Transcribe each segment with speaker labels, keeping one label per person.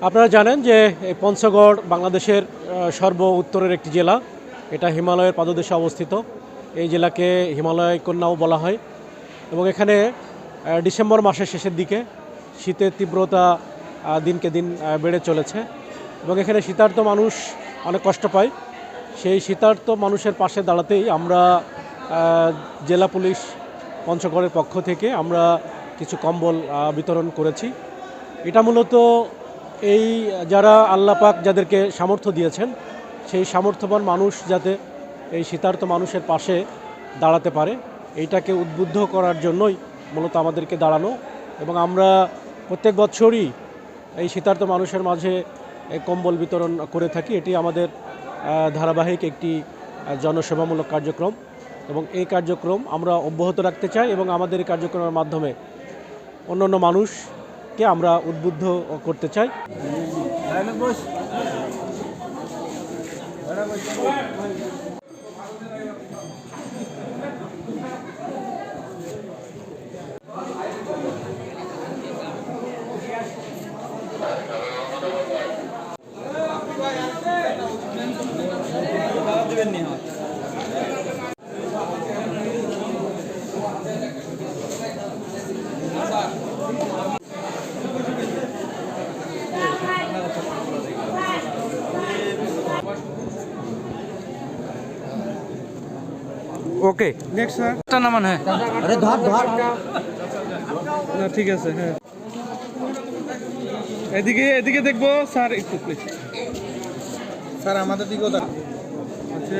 Speaker 1: আপনারা জানেন যে এই পঞ্চগড় বাংলাদেশের সর্ব উত্তরের একটি জেলা। এটা হিমালয়ের পাদদেশে অবস্থিত। এই জেলাকে হিমালয় কন্যাও বলা হয় এবং এখানে ডিসেম্বর মাসের শেষের দিকে শীতের তীব্রতা দিনকে দিন বেড়ে চলেছে এবং এখানে শীতার্ত মানুষ অনেক কষ্ট পায়। সেই শীতার্ত মানুষের পাশে দাঁড়াতেই আমরা জেলা পুলিশ পঞ্চগড়ের পক্ষ থেকে আমরা কিছু কম্বল বিতরণ করেছি। এটা মূলত এই যারা আল্লাহ পাক যাদেরকে সামর্থ্য দিয়েছেন সেই সামর্থ্যবান মানুষ যাতে এই শীতার্ত মানুষের পাশে দাঁড়াতে পারে এইটাকে উদ্বুদ্ধ করার জন্যই মূলত আমাদেরকে দাঁড়ানো এবং আমরা প্রত্যেক বছরই এই শীতার্ত মানুষের মাঝে কম্বল বিতরণ করে থাকি। এটি আমাদের ধারাবাহিক একটি জনসেবামূলক কার্যক্রম এবং এই কার্যক্রম আমরা অব্যাহত রাখতে চাই এবং আমাদের এই কার্যক্রমের মাধ্যমে অন্যান্য মানুষকে আমরা উদ্বুদ্ধ করতে চাই।
Speaker 2: ওকে
Speaker 3: নেক্সট স্যার
Speaker 2: একটা নামান। হ্যাঁ
Speaker 3: আরে ধর ধর না ঠিক আছে। হ্যাঁ এদিকে এদিকে দেখবো স্যার একটু প্লিজ স্যার আমাদের দিকেও আচ্ছা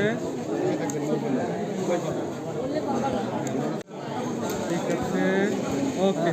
Speaker 3: ঠিক আছে ওকে।